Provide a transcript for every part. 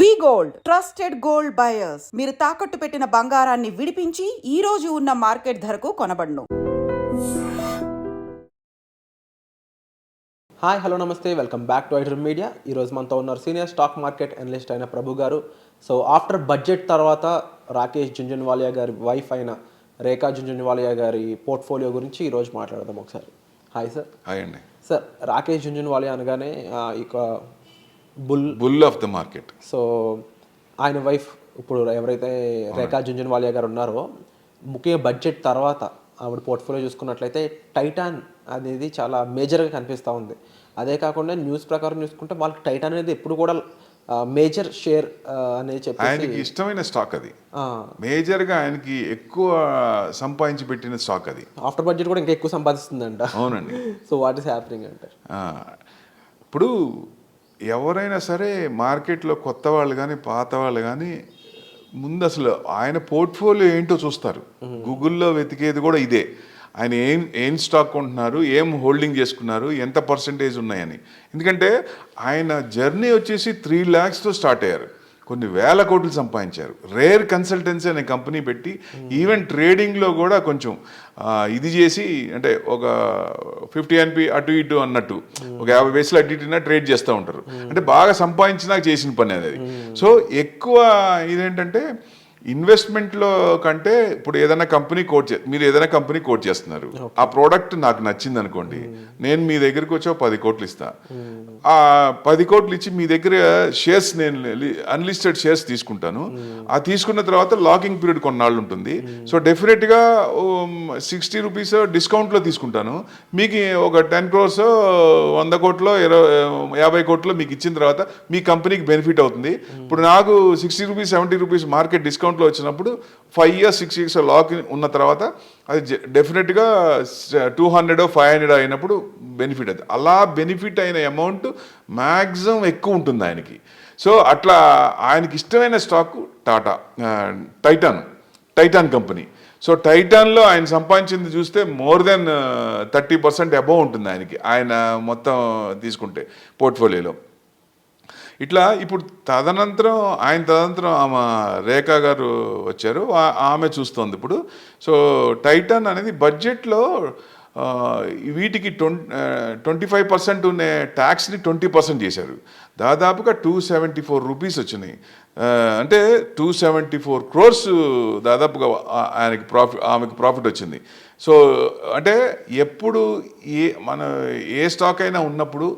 వి gold trusted gold buyers. మీరు తాకట్టు పెట్టిన బంగారాన్ని విడిపించి ఈ రోజు ఉన్న మార్కెట్ ధరకు కొనబడును. హాయ్ హలో నమస్తే, welcome back to iDream media. ఈరోజు మనతో ఉన్నారు సీనియర్ స్టాక్ మార్కెట్ అనలిస్ట్ అయిన ప్రభు గారు. సో ఆఫ్టర్ బడ్జెట్ తర్వాత రాకేష్ జుంజున్వాలియా గారి వైఫ్ అయిన రేఖా జుంజున్వాలియా గారి పోర్ట్ఫోలియో గురించి ఈరోజు మాట్లాడదాం ఒకసారి. Hi sir. హాయ్ అండి. సార్, రాకేష్ జుంజున్వాలియా అనగానే ఇక bull of the market. So ఆయన వైఫ్ ఇప్పుడు ఎవరైతే రేఖా జుంజున్వాలియా గారు ఉన్నారో, ముఖ్యంగా బడ్జెట్ తర్వాత ఆవిడ పోర్ట్ఫోలియో చూసుకున్నట్లయితే టైటాన్ అనేది చాలా మేజర్గా కనిపిస్తూ ఉంది. అదే కాకుండా న్యూస్ ప్రకారం చూసుకుంటే వాళ్ళకి టైటాన్ అనేది ఎప్పుడు కూడా మేజర్ షేర్ అనేది చెప్పి ఆయనకి ఇష్టమైన స్టాక్ అది, మేజర్గా ఆయనకి ఎక్కువ సంపాదించి పెట్టిన స్టాక్ అది. ఆఫ్టర్ బడ్జెట్ కూడా ఇంకా ఎక్కువ సంపాదిస్తుందంట. అవునండి. సో వాట్ ఈస్ హ్యాపెనింగ్ అంటారు? ఇప్పుడు ఎవరైనా సరే మార్కెట్లో కొత్త వాళ్ళు కానీ పాత వాళ్ళు కానీ ముందు అసలు ఆయన పోర్ట్ఫోలియో ఏంటో చూస్తారు. గూగుల్లో వెతికేది కూడా ఇదే, ఆయన ఏం స్టాక్ కొంటున్నారు, ఏం హోల్డింగ్ చేసుకున్నారు, ఎంత పర్సంటేజ్ ఉన్నాయని. ఎందుకంటే ఆయన జర్నీ వచ్చేసి 3 lakhsతో స్టార్ట్ అయ్యారు, కొన్ని వేల కోట్లు సంపాదించారు. రేర్ కన్సల్టెన్సీ అనే కంపెనీ పెట్టి ఈవెన్ ట్రేడింగ్లో కూడా కొంచెం ఇది చేసి, అంటే ఒక 50 NP అటు ఇటు అన్నట్టు ఒక 50 పైసలు అటు ఇటున ట్రేడ్ చేస్తూ ఉంటారు. అంటే బాగా సంపాదించినాక చేసిన పని అనేది. సో ఎక్కువ ఇదేంటంటే ఇన్వెస్ట్మెంట్లో కంటే, ఇప్పుడు ఏదైనా కంపెనీ మీరు ఏదైనా కంపెనీ కోట్ చేస్తున్నారు, ఆ ప్రోడక్ట్ నాకు నచ్చింది అనుకోండి, నేను మీ దగ్గరికి వచ్చి 10 కోట్లు ఇస్తా. ఆ 10 కోట్లు ఇచ్చి మీ దగ్గర షేర్స్, నేను అన్లిస్టెడ్ షేర్స్ తీసుకుంటాను. ఆ తీసుకున్న తర్వాత లాకింగ్ పీరియడ్ కొన్నాళ్ళు ఉంటుంది. సో డెఫినెట్గా 60 రూపీస్ డిస్కౌంట్లో తీసుకుంటాను. మీకు ఒక 10 crores 100 కోట్లో 50 కోట్లో మీకు ఇచ్చిన తర్వాత మీ కంపెనీకి బెనిఫిట్ అవుతుంది. ఇప్పుడు నాకు 60 రూపీస్ 70 రూపీస్ మార్కెట్ డిస్కౌంట్లో వచ్చినప్పుడు 5 years 6 years లాక్ ఉన్న తర్వాత అది డెఫినెట్గా 200 500 అయినప్పుడు బెనిఫిట్ అది. అలా బెనిఫిట్ అయిన అమౌంట్ మ్యాక్సిమం ఎక్కువ ఉంటుంది ఆయనకి. సో అట్లా ఆయనకి ఇష్టమైన స్టాక్ టైటాన్ కంపెనీ. సో టైటాన్లో ఆయన సంపాదించింది చూస్తే మోర్ దెన్ 30% అబవ్ ఉంటుంది ఆయనకి, ఆయన మొత్తం తీసుకుంటే పోర్ట్ఫోలియోలో. ఇట్లా ఇప్పుడు తదనంతరం ఆమె రేఖా గారు వచ్చారు, ఆమె చూస్తోంది ఇప్పుడు. సో టైటాన్ అనేది బడ్జెట్లో వీటికి 25% ఉన్న ట్యాక్స్ని 20% చేశారు. దాదాపుగా 274 రూపీస్ వచ్చినాయి. అంటే 274 crores దాదాపుగా ఆమెకు ప్రాఫిట్ వచ్చింది. సో అంటే ఎప్పుడు ఏ స్టాక్ అయినా ఉన్నప్పుడు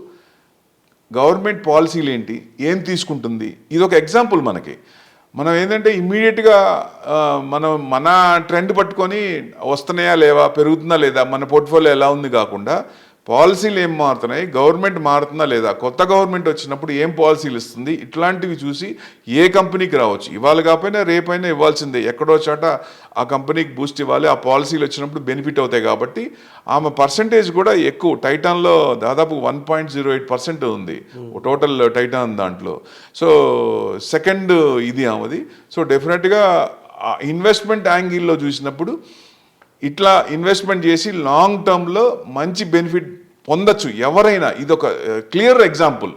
గవర్నమెంట్ పాలసీలు ఏంటి, ఏం తీసుకుంటుంది, ఇది ఒక ఎగ్జాంపుల్ మనకి. మనం ఏంటంటే ఇమ్మీడియట్గా మన ట్రెండ్ పట్టుకొని వస్తున్నాయా లేవా, పెరుగుతుందా లేదా, మన పోర్ట్ఫోలియో ఎలా ఉంది కాకుండా పాలసీలు ఏం మారుతున్నాయి, గవర్నమెంట్ మారుతుందా లేదా, కొత్త గవర్నమెంట్ వచ్చినప్పుడు ఏం పాలసీలు ఇస్తుంది, ఇట్లాంటివి చూసి ఏ కంపెనీకి రావచ్చు. ఇవాళ కాకపోయినా రేపైనా ఇవ్వాల్సిందే, ఎక్కడో చోట ఆ కంపెనీకి బూస్ట్ ఇవ్వాలి, ఆ పాలసీలు వచ్చినప్పుడు బెనిఫిట్ అవుతాయి. కాబట్టి ఆమె పర్సంటేజ్ కూడా ఎక్కువ, టైటాన్లో దాదాపు 1.08% ఉంది టోటల్ టైటాన్ దాంట్లో. సో సెకండ్ ఇది ఆమెది. సో డెఫినెట్గా ఇన్వెస్ట్మెంట్ యాంగిల్లో చూసినప్పుడు ఇట్లా ఇన్వెస్ట్మెంట్ చేసి లాంగ్ టర్మ్లో మంచి బెనిఫిట్ పొందొచ్చు ఎవరైనా. ఇది ఒక క్లియర్ ఎగ్జాంపుల్.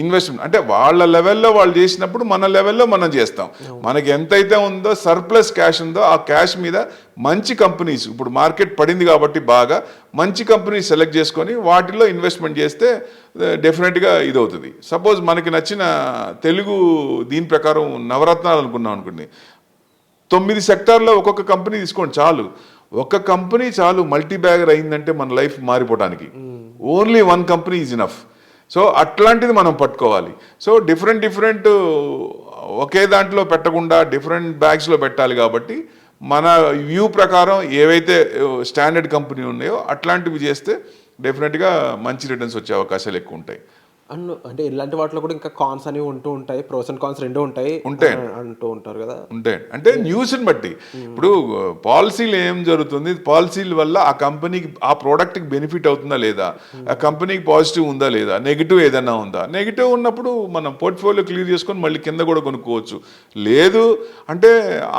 ఇన్వెస్ట్మెంట్ అంటే వాళ్ళ లెవెల్లో వాళ్ళు చేసినప్పుడు మన లెవెల్లో మనం చేస్తాం. మనకి ఎంతైతే ఉందో సర్ప్లస్ క్యాష్ ఉందో ఆ క్యాష్ మీద మంచి కంపెనీస్, ఇప్పుడు మార్కెట్ పడింది కాబట్టి బాగా మంచి కంపెనీస్ సెలెక్ట్ చేసుకొని వాటిల్లో ఇన్వెస్ట్మెంట్ చేస్తే డెఫినెట్గా ఇది అవుతుంది. సపోజ్ మనకి నచ్చిన తెలుగు దీని ప్రకారం నవరత్నాలు అనుకున్నాం అనుకోండి, 9 సెక్టార్లో ఒక్కొక్క కంపెనీ తీసుకోండి చాలు. ఒక కంపెనీ చాలు మల్టీ బ్యాగర్ అయిందంటే మన లైఫ్ మారిపోవడానికి. Only 1 company is enough. So అట్లాంటిది మనం పట్టుకోవాలి. సో డిఫరెంట్ ఒకే దాంట్లో పెట్టకుండా డిఫరెంట్ బ్యాగ్స్లో పెట్టాలి. కాబట్టి మన వ్యూ ప్రకారం ఏవైతే స్టాండర్డ్ కంపెనీ ఉన్నాయో అట్లాంటివి చేస్తే డెఫినెట్గా మంచి రిటర్న్స్ వచ్చే అవకాశాలు ఎక్కువ ఉంటాయి. అంటే ఇలాంటి వాటిలో కూడా ఇంకా కాన్స్ అనేవి ఉంటూ ఉంటాయి, ప్రోస్ అండ్ కాన్స్ రెండూ ఉంటాయి అంటూ ఉంటారు కదా. ఉంటాయి అంటే న్యూస్ని బట్టి. ఇప్పుడు పాలసీలు ఏం జరుగుతుంది, పాలసీల వల్ల ఆ కంపెనీకి ఆ ప్రోడక్ట్కి బెనిఫిట్ అవుతుందా లేదా, ఆ కంపెనీకి పాజిటివ్ ఉందా లేదా, నెగిటివ్ ఏదైనా ఉందా. నెగిటివ్ ఉన్నప్పుడు మనం పోర్ట్ఫోలియో క్లియర్ చేసుకొని మళ్ళీ కింద కూడా కొనుక్కోవచ్చు. లేదు అంటే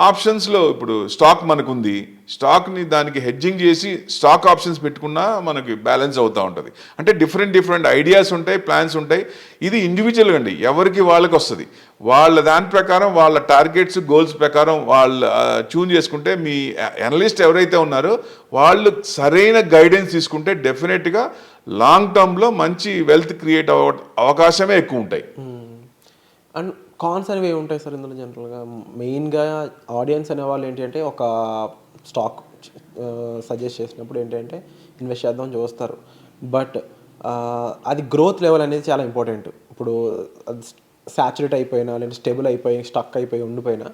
ఆప్షన్స్లో ఇప్పుడు స్టాక్ మనకుంది, స్టాక్ని దానికి హెడ్జింగ్ చేసి స్టాక్ ఆప్షన్స్ పెట్టుకున్నా మనకి బ్యాలెన్స్ అవుతూ ఉంటుంది. అంటే డిఫరెంట్ ఐడియాస్ ఉంటాయి, ప్లాన్స్ ఉంటాయి. ఇది ఇండివిజువల్గా అండి, ఎవరికి వాళ్ళకి వస్తుంది. వాళ్ళ దాని ప్రకారం వాళ్ళ టార్గెట్స్ గోల్స్ ప్రకారం వాళ్ళు ట్యూన్ చేసుకుంటే, మీ అనలిస్ట్ ఎవరైతే ఉన్నారో వాళ్ళు సరైన గైడెన్స్ తీసుకుంటే డెఫినెట్గా లాంగ్ టర్మ్లో మంచి వెల్త్ క్రియేట్ అవకాశమే ఎక్కువ ఉంటాయి. అండ్ కాన్స్ అనేవి ఏముంటాయి సార్ ఇందులో జనరల్గా? మెయిన్గా ఆడియన్స్ అనేవాళ్ళు ఏంటి అంటే, ఒక స్టాక్ సజెస్ట్ చేసినప్పుడు ఏంటంటే ఇన్వెస్ట్ చేద్దామని చూస్తారు. బట్ అది గ్రోత్ లెవెల్ అనేది చాలా ఇంపార్టెంట్. ఇప్పుడు అది సాచురేట్ అయిపోయినా, లేదంటే స్టేబుల్ అయిపోయి స్టక్ అయిపోయి ఉండిపోయినా,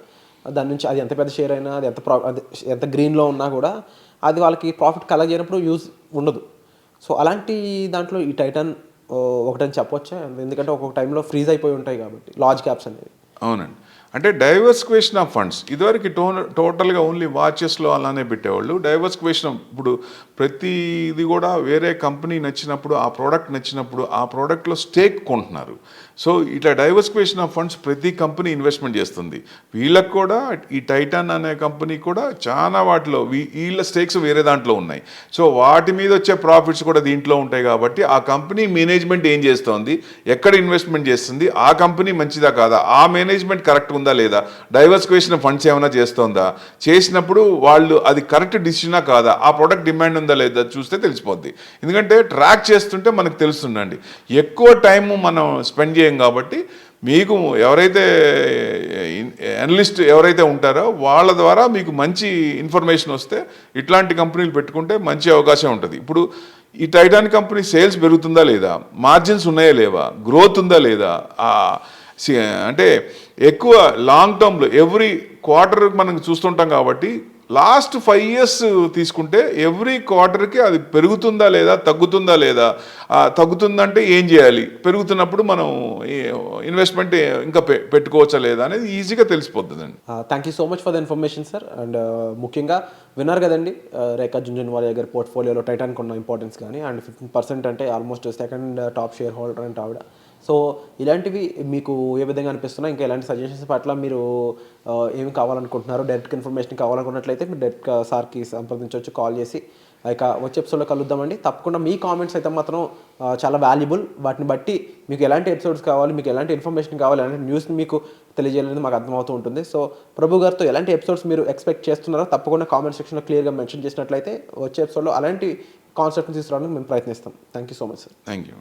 దాని నుంచి అది ఎంత పెద్ద షేర్ అయినా, అది అది ఎంత గ్రీన్లో ఉన్నా కూడా అది వాళ్ళకి ప్రాఫిట్ కలెక్ట్ చేయనప్పుడు యూజ్ ఉండదు. సో అలాంటి దాంట్లో ఈ టైటాన్ ఒకటని చెప్పొచ్చా? ఎందుకంటే ఒక్కొక్క టైంలో ఫ్రీజ్ అయిపోయి ఉంటాయి కాబట్టి లార్జ్ క్యాప్స్ అనేవి. అవునండి, అంటే డైవర్సిఫికేషన్ ఆఫ్ ఫండ్స్. ఇదివరకు టోటల్గా ఓన్లీ వాచెస్లో అలానే పెట్టేవాళ్ళు. డైవర్సిఫికేషన్ ఇప్పుడు ప్రతిది కూడా వేరే కంపెనీ నచ్చినప్పుడు, ఆ ప్రోడక్ట్ నచ్చినప్పుడు ఆ ప్రోడక్ట్లో స్టేక్ కొంటున్నారు. సో ఇట్లా డైవర్సిఫికేషన్ ఆఫ్ ఫండ్స్ ప్రతి కంపెనీ ఇన్వెస్ట్మెంట్ చేస్తుంది. వీళ్ళకి కూడా ఈ టైటాన్ అనే కంపెనీ కూడా చాలా వాటిలో వీళ్ళ స్టేక్స్ వేరే దాంట్లో ఉన్నాయి. సో వాటి మీద వచ్చే ప్రాఫిట్స్ కూడా దీంట్లో ఉంటాయి. కాబట్టి ఆ కంపెనీ మేనేజ్మెంట్ ఏం చేస్తోంది, ఎక్కడ ఇన్వెస్ట్మెంట్ చేస్తుంది, ఆ కంపెనీ మంచిదా కాదా, ఆ మేనేజ్మెంట్ కరెక్ట్ ఉందా లేదా, డైవర్సిఫికేషన్ ఫండ్స్ ఏమైనా చేస్తోందా, చేసినప్పుడు వాళ్ళు అది కరెక్ట్ డిసిషనా కాదా, ఆ ప్రోడక్ట్ డిమాండ్ ఉందా లేదా చూస్తే తెలిసిపోద్ది. ఎందుకంటే ట్రాక్ చేస్తుంటే మనకు తెలుస్తుందండి. ఎక్కువ టైం మనం స్పెండ్ చేయం కాబట్టి మీకు ఎవరైతే అనలిస్ట్ ఎవరైతే ఉంటారో వాళ్ళ ద్వారా మీకు మంచి ఇన్ఫర్మేషన్ వస్తే ఇట్లాంటి కంపెనీలు పెట్టుకుంటే మంచి అవకాశం ఉంటుంది. ఇప్పుడు ఈ టైటాన్ కంపెనీ సేల్స్ పెరుగుతుందా లేదా, మార్జిన్స్ ఉన్నాయా లేవా, గ్రోత్ ఉందా లేదా, అంటే ఎక్కువ లాంగ్ టర్మ్లో ఎవ్రీ క్వార్టర్ మనం చూస్తుంటాం కాబట్టి లాస్ట్ 5 years తీసుకుంటే ఎవ్రీ క్వార్టర్కి అది పెరుగుతుందా లేదా, తగ్గుతుందా లేదా, తగ్గుతుందంటే ఏం చేయాలి, పెరుగుతున్నప్పుడు మనం ఇన్వెస్ట్మెంట్ ఇంకా పెట్టుకోవచ్చా లేదా అనేది ఈజీగా తెలిసిపోతుందండి. Thank you so much for the information sir. And ముఖ్యంగా విన్నారు కదండి, రేఖా జుంజున్వాలా గారి పోర్ట్ఫోలియోలో టైటాన్కి ఉన్న ఇంపార్టెన్స్ కానీ, అండ్ 15% అంటే almost second top share holder అంటే ఆవిడ. సో ఇలాంటివి మీకు ఏ విధంగా అనిపిస్తున్నా, ఇంకా ఇలాంటి సజెషన్స్ పట్ల మీరు ఏమి కావాలనుకుంటున్నారో, డైరెక్ట్ ఇన్ఫర్మేషన్ కావాలనుకున్నట్లయితే మీరు డైరెక్ట్గా సార్కి సంప్రదించవచ్చు, కాల్ చేసి. ఇక వచ్చే ఎపిసోడ్లో కలుద్దామండి. తప్పకుండా మీ కామెంట్స్ అయితే మాత్రం చాలా వాల్యుబుల్. వాటిని బట్టి మీకు ఎలాంటి ఎపిసోడ్స్ కావాలి, మీకు ఎలాంటి ఇన్ఫర్మేషన్ కావాలి, ఎలాంటి న్యూస్ని మీకు తెలియజేయాలనేది మాకు అర్థమవుతూ ఉంటుంది. సో ప్రభు గారితో ఎలాంటి ఎపిసోడ్స్ మీరు ఎక్స్పెక్ట్ చేస్తున్నారో తప్పకుండా కామెంట్ సెక్షన్లో క్లియర్గా మెన్షన్ చేసినట్లయితే వచ్చే ఎపిసోడ్లో అలాంటి కాన్సెప్ట్ని తీసుకురావడానికి మేము ప్రయత్నిస్తాం. Thank you so much sir. Thank you.